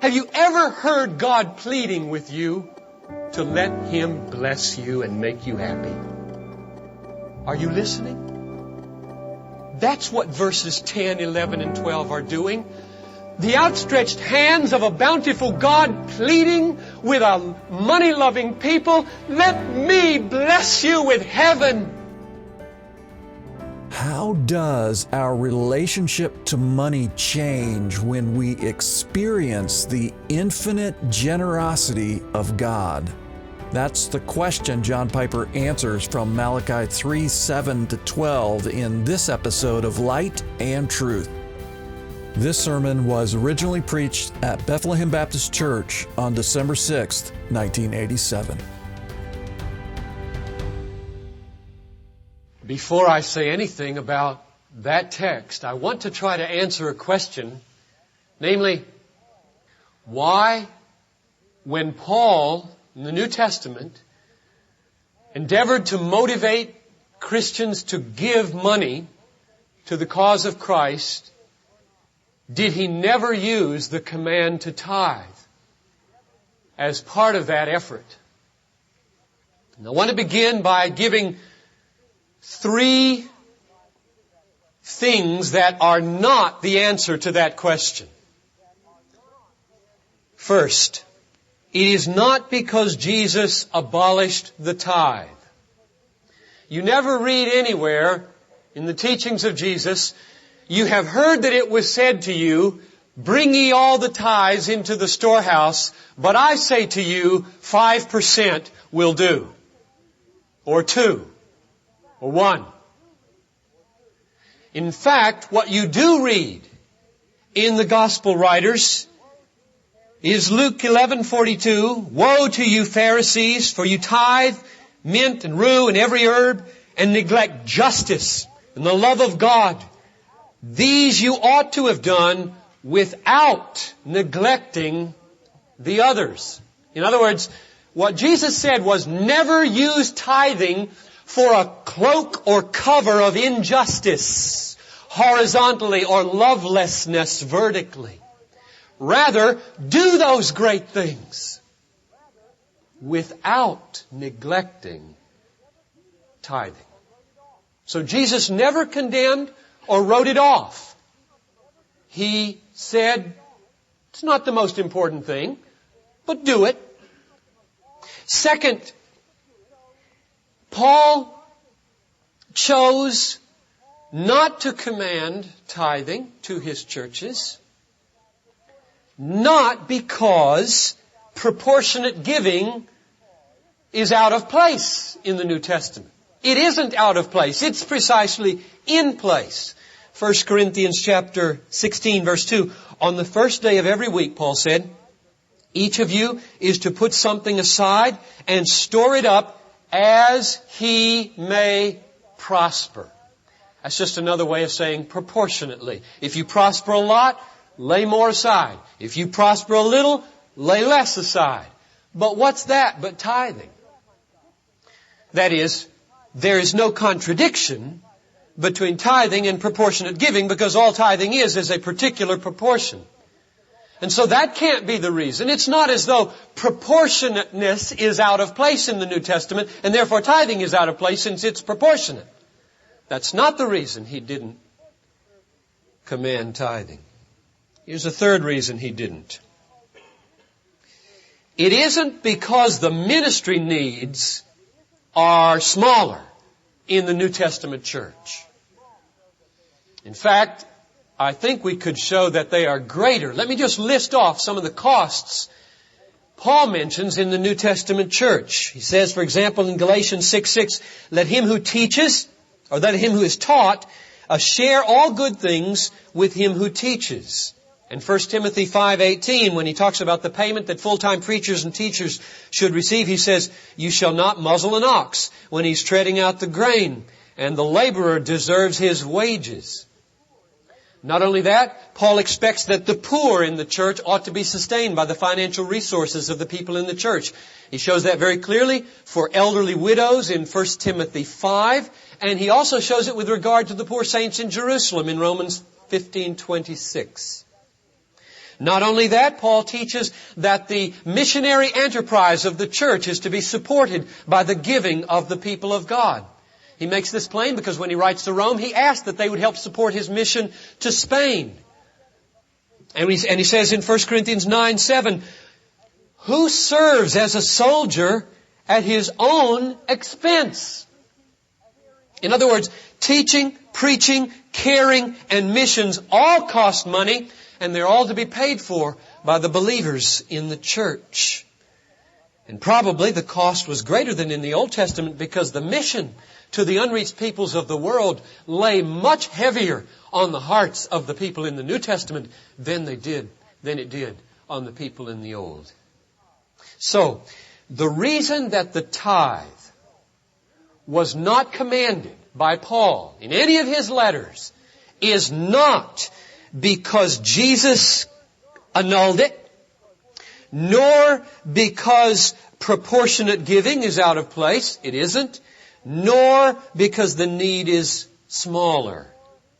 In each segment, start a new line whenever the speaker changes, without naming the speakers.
Have you ever heard God pleading with you to let Him bless you and make you happy? Are you listening? That's what verses 10, 11, and 12 are doing. The outstretched hands of a bountiful God pleading with a money-loving people, let me bless you with heaven.
How does our relationship to money change when we experience the infinite generosity of God? That's the question John Piper answers from Malachi 3, 7-12 in this episode of Light and Truth. This sermon was originally preached at Bethlehem Baptist Church on December 6, 1987.
Before I say anything about that text, I want to try to answer a question, namely, why, when Paul in the New Testament endeavored to motivate Christians to give money to the cause of Christ, did he never use the command to tithe as part of that effort? And I want to begin by giving 3 things that are not the answer to that question. First, it is not because Jesus abolished the tithe. You never read anywhere in the teachings of Jesus, you have heard that it was said to you, bring ye all the tithes into the storehouse, but I say to you, 5% will do. Or 2. Or 1. In fact, what you do read in the Gospel writers is Luke 11:42, woe to you Pharisees, for you tithe mint and rue and every herb, and neglect justice and the love of God. These you ought to have done without neglecting the others. In other words, what Jesus said was never use tithing for a cloak or cover of injustice, horizontally, or lovelessness vertically. Rather, do those great things without neglecting tithing. So Jesus never condemned or wrote it off. He said, it's not the most important thing, but do it. Second, Paul chose not to command tithing to his churches, not because proportionate giving is out of place in the New Testament. It isn't out of place. It's precisely in place. 1 Corinthians chapter 16, verse 2. On the first day of every week, Paul said, each of you is to put something aside and store it up as he may prosper. That's just another way of saying proportionately. If you prosper a lot, lay more aside. If you prosper a little, lay less aside. But what's that but tithing? That is, there is no contradiction between tithing and proportionate giving, because all tithing is a particular proportion. And so that can't be the reason. It's not as though proportionateness is out of place in the New Testament, and therefore tithing is out of place since it's proportionate. That's not the reason he didn't command tithing. Here's a third reason he didn't. It isn't because the ministry needs are smaller in the New Testament church. In fact, I think we could show that they are greater. Let me just list off some of the costs Paul mentions in the New Testament church. He says, for example, in Galatians 6:6, let him who teaches, or let him who is taught, share all good things with him who teaches. And 1 Timothy 5:18, when he talks about the payment that full-time preachers and teachers should receive, he says, you shall not muzzle an ox when he's treading out the grain, and the laborer deserves his wages. Not only that, Paul expects that the poor in the church ought to be sustained by the financial resources of the people in the church. He shows that very clearly for elderly widows in 1 Timothy 5, and he also shows it with regard to the poor saints in Jerusalem in Romans 15:26. Not only that, Paul teaches that the missionary enterprise of the church is to be supported by the giving of the people of God. He makes this plain because when he writes to Rome, he asked that they would help support his mission to Spain. And he says in 1 Corinthians 9:7, who serves as a soldier at his own expense? In other words, teaching, preaching, caring, and missions all cost money, and they're all to be paid for by the believers in the church. And probably the cost was greater than in the Old Testament because the mission to the unreached peoples of the world lay much heavier on the hearts of the people in the New Testament than it did on the people in the Old. So, the reason that the tithe was not commanded by Paul in any of his letters is not because Jesus annulled it, nor because proportionate giving is out of place. It isn't. Nor because the need is smaller.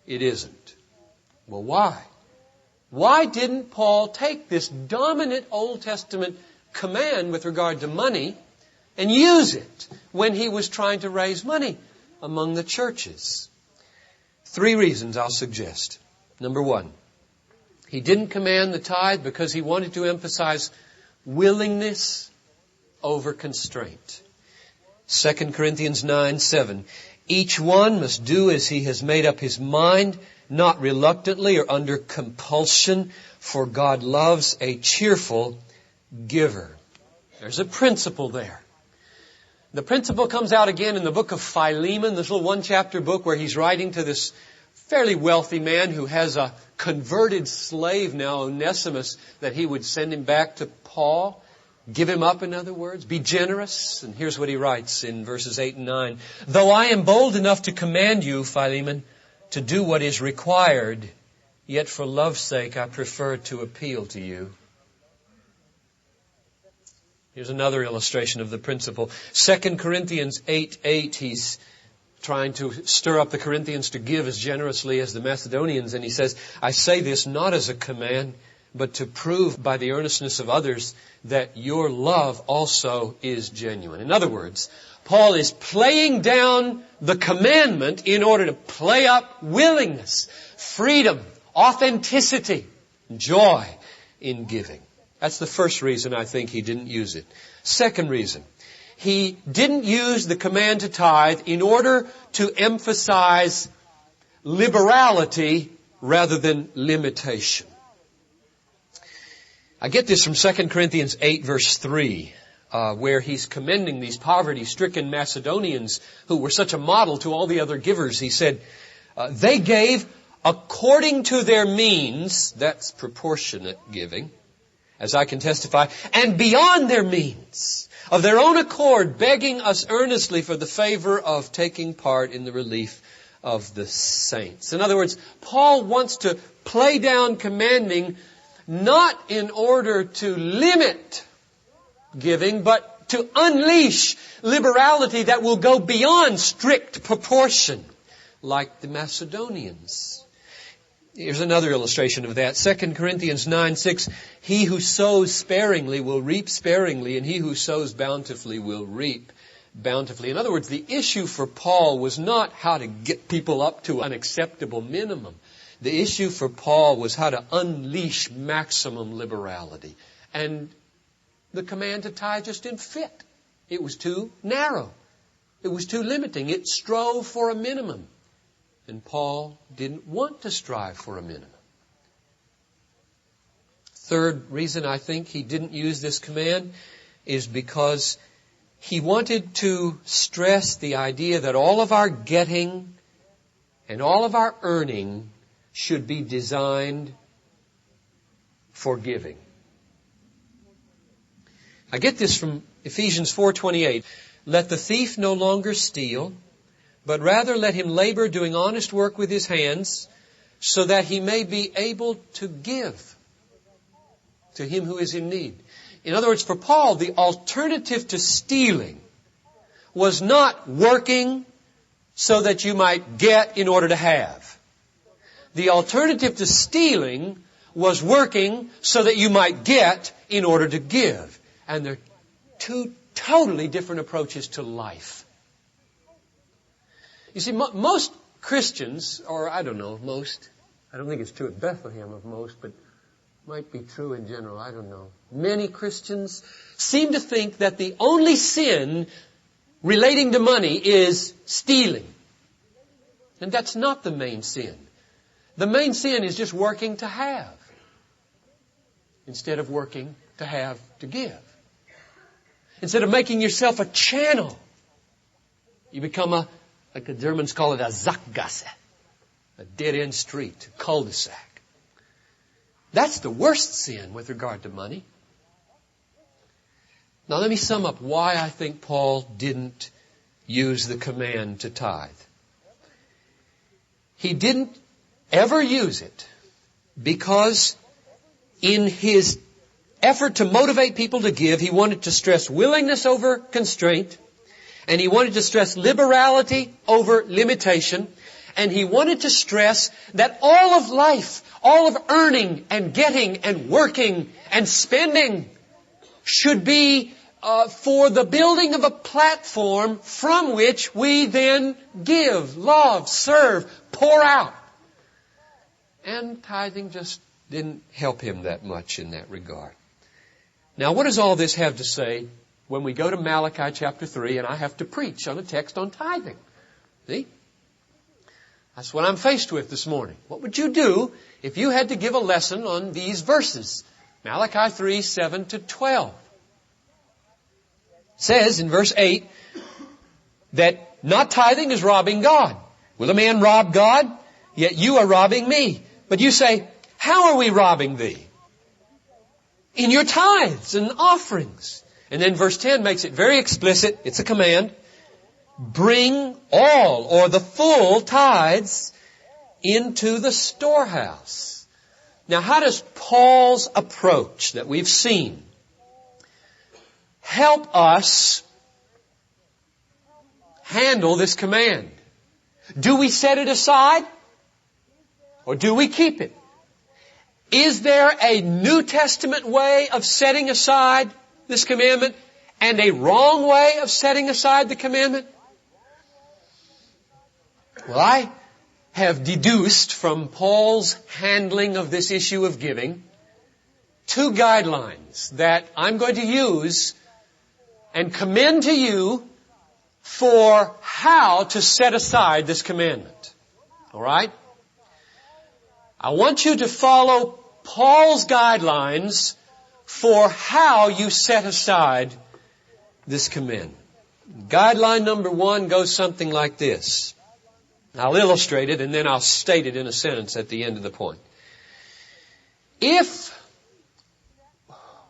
It isn't. Well, why? Why didn't Paul take this dominant Old Testament command with regard to money and use it when he was trying to raise money among the churches? 3 reasons I'll suggest. Number 1, he didn't command the tithe because he wanted to emphasize willingness over constraint. 2 Corinthians 9:7, each one must do as he has made up his mind, not reluctantly or under compulsion, for God loves a cheerful giver. There's a principle there. The principle comes out again in the book of Philemon, this little 1-chapter book where he's writing to this fairly wealthy man who has a converted slave now, Onesimus, that he would send him back to Paul. Give him up, in other words. Be generous. And here's what he writes in verses 8 and 9. Though I am bold enough to command you, Philemon, to do what is required, yet for love's sake I prefer to appeal to you. Here's another illustration of the principle. 2 Corinthians 8:8, he's trying to stir up the Corinthians to give as generously as the Macedonians. And he says, I say this not as a command, but to prove by the earnestness of others that your love also is genuine. In other words, Paul is playing down the commandment in order to play up willingness, freedom, authenticity, joy in giving. That's the first reason I think he didn't use it. Second reason, he didn't use the command to tithe in order to emphasize liberality rather than limitation. I get this from 2 Corinthians 8 verse 3, where he's commending these poverty-stricken Macedonians who were such a model to all the other givers. He said, they gave according to their means, that's proportionate giving, as I can testify, and beyond their means, of their own accord, begging us earnestly for the favor of taking part in the relief of the saints. In other words, Paul wants to play down commanding not in order to limit giving, but to unleash liberality that will go beyond strict proportion, like the Macedonians. Here's another illustration of that. 2 Corinthians 9:6, he who sows sparingly will reap sparingly, and he who sows bountifully will reap bountifully. In other words, the issue for Paul was not how to get people up to an acceptable minimum. The issue for Paul was how to unleash maximum liberality. And the command to tithe just didn't fit. It was too narrow. It was too limiting. It strove for a minimum. And Paul didn't want to strive for a minimum. Third reason I think he didn't use this command is because he wanted to stress the idea that all of our getting and all of our earning should be designed for giving. I get this from Ephesians 4:28. Let the thief no longer steal, but rather let him labor doing honest work with his hands, so that he may be able to give to him who is in need. In other words, for Paul, the alternative to stealing was not working so that you might get in order to have. The alternative to stealing was working so that you might get in order to give. And they're two totally different approaches to life. You see, most Christians, or I don't know, most, I don't think it's true at Bethlehem of most, but might be true in general, I don't know. Many Christians seem to think that the only sin relating to money is stealing. And that's not the main sin. The main sin is just working to have, instead of working to have to give. Instead of making yourself a channel, you become like the Germans call it, a Sackgasse, a dead-end street, a cul-de-sac. That's the worst sin with regard to money. Now let me sum up why I think Paul didn't use the command to tithe. He didn't ever use it because in his effort to motivate people to give, he wanted to stress willingness over constraint, and he wanted to stress liberality over limitation, and he wanted to stress that all of life, all of earning and getting and working and spending should be for the building of a platform from which we then give, love, serve, pour out. And tithing just didn't help him that much in that regard. Now, what does all this have to say when we go to Malachi chapter 3 and I have to preach on a text on tithing? See? That's what I'm faced with this morning. What would you do if you had to give a lesson on these verses? Malachi 3, 7 to 12. It says in verse 8 that not tithing is robbing God. Will a man rob God? Yet you are robbing me. But you say, how are we robbing thee? In your tithes and offerings. And then verse 10 makes it very explicit. It's a command. Bring all or the full tithes into the storehouse. Now, how does Paul's approach that we've seen help us handle this command? Do we set it aside or do we keep it? Is there a New Testament way of setting aside this commandment and a wrong way of setting aside the commandment? Well, I have deduced from Paul's handling of this issue of giving two guidelines that I'm going to use and commend to you for how to set aside this commandment. All right? I want you to follow Paul's guidelines for how you set aside this commandment. Guideline number 1 goes something like this. I'll illustrate it and then I'll state it in a sentence at the end of the point. If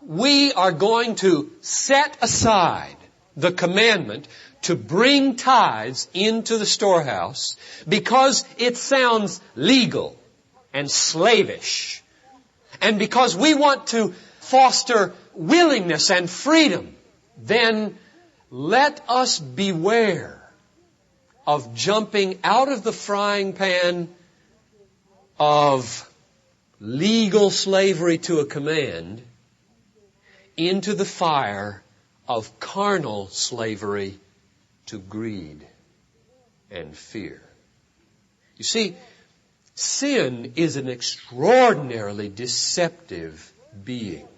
we are going to set aside the commandment to bring tithes into the storehouse because it sounds legal and slavish, and because we want to foster willingness and freedom, then let us beware of jumping out of the frying pan of legal slavery to a command into the fire of carnal slavery to greed and fear. You see, sin is an extraordinarily deceptive being.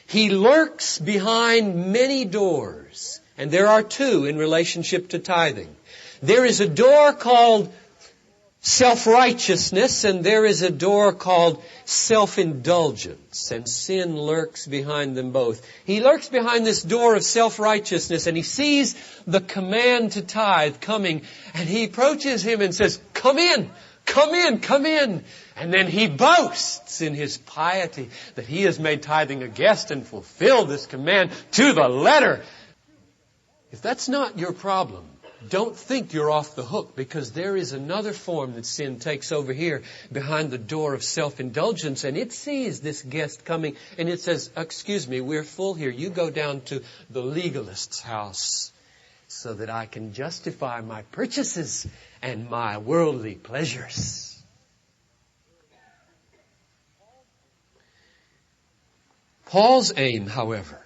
He lurks behind many doors, and there are two in relationship to tithing. There is a door called self-righteousness, and there is a door called self-indulgence, and sin lurks behind them both. He lurks behind this door of self-righteousness, and he sees the command to tithe coming, and he approaches him and says, "Come in, come in, come in." And then he boasts in his piety that he has made tithing a guest and fulfilled this command to the letter. If that's not your problem, don't think you're off the hook, because there is another form that sin takes over here behind the door of self-indulgence, and it sees this guest coming and it says, "Excuse me, we're full here. You go down to the legalist's house so that I can justify my purchases and my worldly pleasures." Paul's aim, however,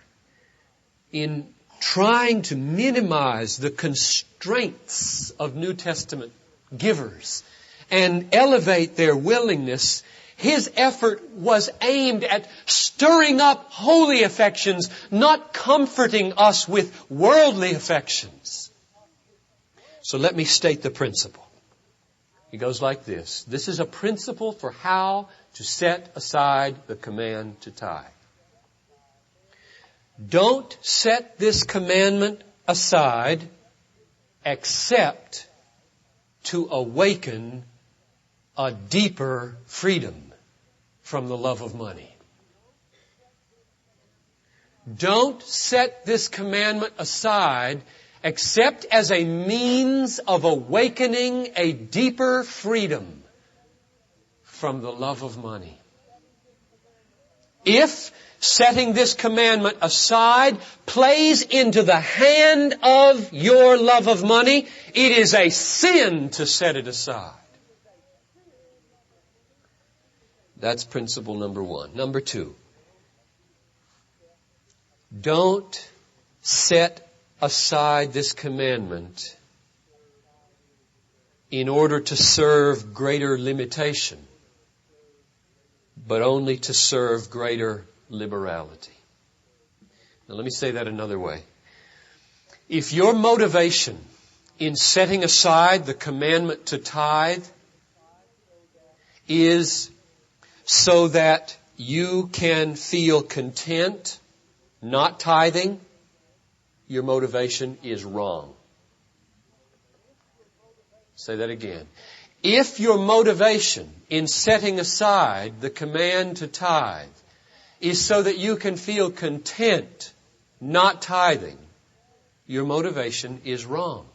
in trying to minimize the constraints of New Testament givers and elevate their willingness, his effort was aimed at stirring up holy affections, not comforting us with worldly affections. So let me state the principle. It goes like this. This is a principle for how to set aside the command to tithe. Don't set this commandment aside except to awaken a deeper freedom from the love of money. Don't set this commandment aside except as a means of awakening a deeper freedom from the love of money. If setting this commandment aside plays into the hand of your love of money, it is a sin to set it aside. That's principle number one. Number two, don't set aside this commandment in order to serve greater limitation, but only to serve greater liberality. Now let me say that another way. If your motivation in setting aside the commandment to tithe is so that you can feel content not tithing, your motivation is wrong. Say that again. If your motivation in setting aside the command to tithe is so that you can feel content not tithing, your motivation is wrong.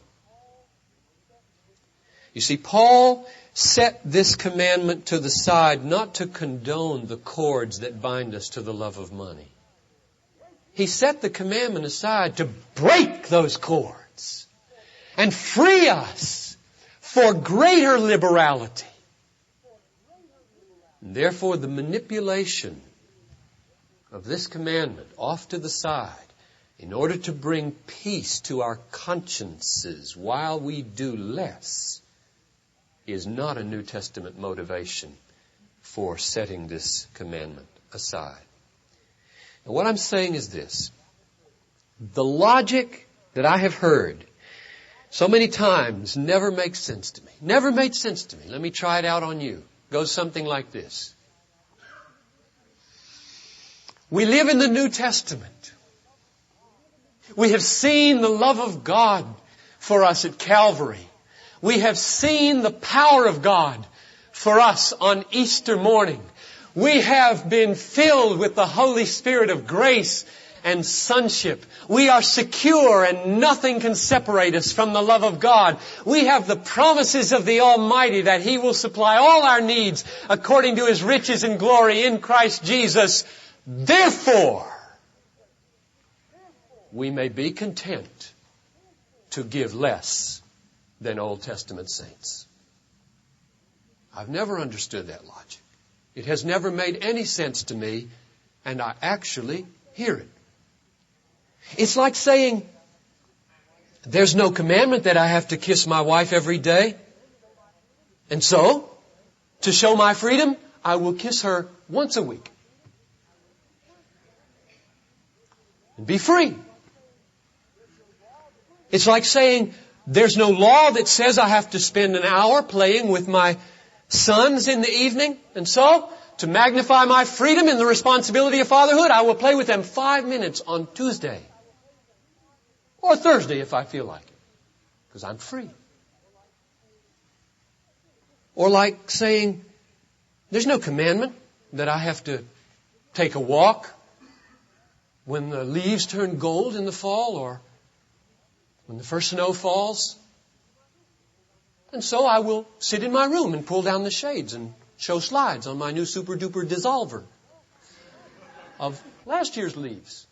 You see, Paul set this commandment to the side not to condone the cords that bind us to the love of money. He set the commandment aside to break those cords and free us for greater liberality. And therefore, the manipulation of this commandment off to the side in order to bring peace to our consciences while we do less is not a New Testament motivation for setting this commandment aside. And what I'm saying is this. The logic that I have heard so many times never makes sense to me. Never made sense to me. Let me try it out on you. It goes something like this. We live in the New Testament. We have seen the love of God for us at Calvary. We have seen the power of God for us on Easter morning. We have been filled with the Holy Spirit of grace and sonship. We are secure and nothing can separate us from the love of God. We have the promises of the Almighty that He will supply all our needs according to His riches and glory in Christ Jesus. Therefore, we may be content to give less than Old Testament saints. I've never understood that logic. It has never made any sense to me, and I actually hear it. It's like saying, there's no commandment that I have to kiss my wife every day. And so, to show my freedom, I will kiss her once a week. And be free. It's like saying, there's no law that says I have to spend an hour playing with my sons in the evening. And so, to magnify my freedom and the responsibility of fatherhood, I will play with them 5 minutes on Tuesday. Or Thursday if I feel like it. Because I'm free. Or like saying, there's no commandment that I have to take a walk when the leaves turn gold in the fall or when the first snow falls. And so I will sit in my room and pull down the shades and show slides on my new super duper dissolver of last year's leaves.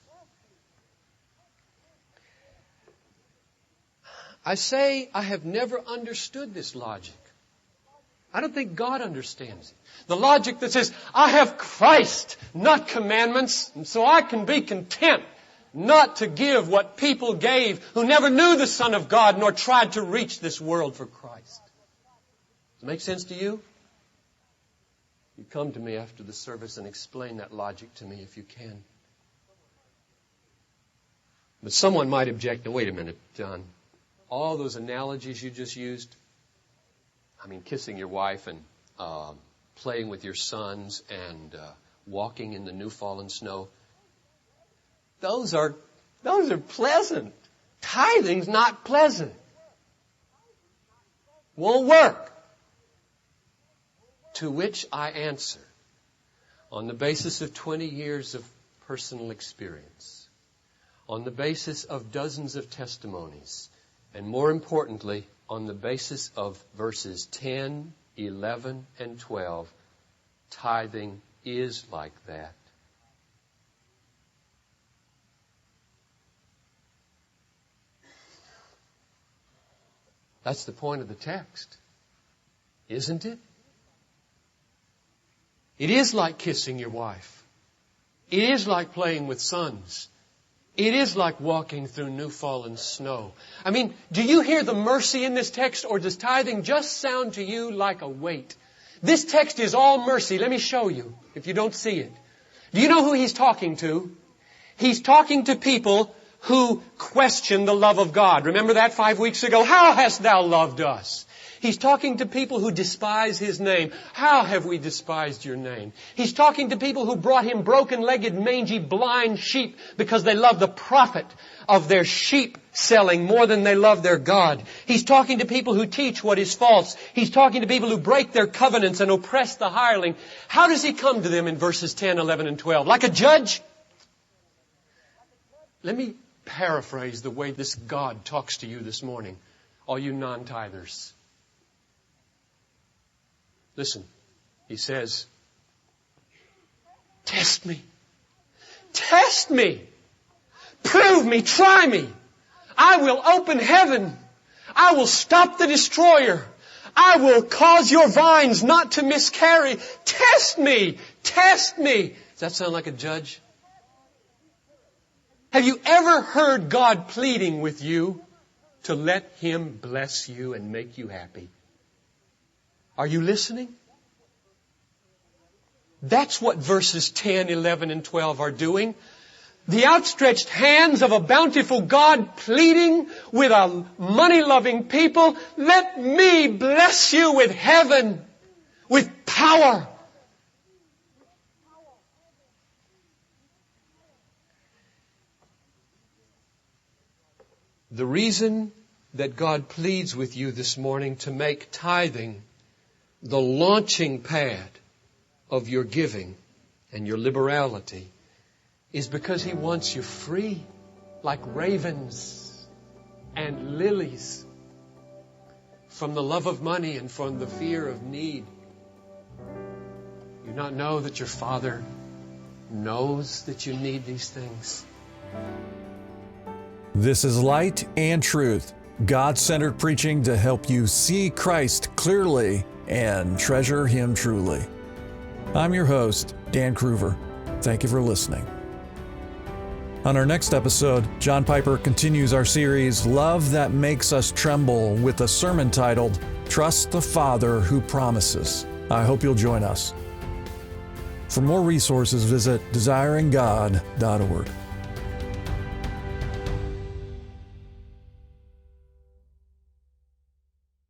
I say I have never understood this logic. I don't think God understands it. The logic that says, I have Christ, not commandments, and so I can be content not to give what people gave who never knew the Son of God nor tried to reach this world for Christ. Does it make sense to you? You come to me after the service and explain that logic to me if you can. But someone might object, now wait a minute, John. All those analogies you just used, I mean, kissing your wife and playing with your sons and walking in the new fallen snow, those are pleasant. Tithing's not pleasant. Won't work. To which I answer, on the basis of 20 years of personal experience, on the basis of dozens of testimonies, and more importantly, on the basis of verses 10, 11, and 12, tithing is like that. That's the point of the text, isn't it? It is like kissing your wife. It is like playing with sons. It is like walking through new fallen snow. I mean, do you hear the mercy in this text, or does tithing just sound to you like a weight? This text is all mercy. Let me show you, if you don't see it. Do you know who he's talking to? He's talking to people who question the love of God. Remember that 5 weeks ago? How hast thou loved us? He's talking to people who despise His name. How have we despised your name? He's talking to people who brought Him broken-legged, mangy, blind sheep because they love the profit of their sheep selling more than they love their God. He's talking to people who teach what is false. He's talking to people who break their covenants and oppress the hireling. How does He come to them in verses 10, 11, and 12? Like a judge? Let me paraphrase the way this God talks to you this morning, all you non-tithers. Listen, He says, test me. Test me. Prove me. Try me. I will open heaven. I will stop the destroyer. I will cause your vines not to miscarry. Test me. Test me. Does that sound like a judge? Have you ever heard God pleading with you to let Him bless you and make you happy? Are you listening? That's what verses 10, 11, and 12 are doing. The outstretched hands of a bountiful God pleading with a money-loving people, let me bless you with heaven, with power. The reason that God pleads with you this morning to make tithing the launching pad of your giving and your liberality is because He wants you free like ravens and lilies from the love of money and from the fear of need. You not know that your Father knows that you need these things?
This is Light and Truth, God-centered preaching to help you see Christ clearly and treasure Him truly. I'm your host, Dan Kruver. Thank you for listening. On our next episode, John Piper continues our series, Love That Makes Us Tremble, with a sermon titled, Trust the Father Who Promises. I hope you'll join us. For more resources, visit desiringgod.org.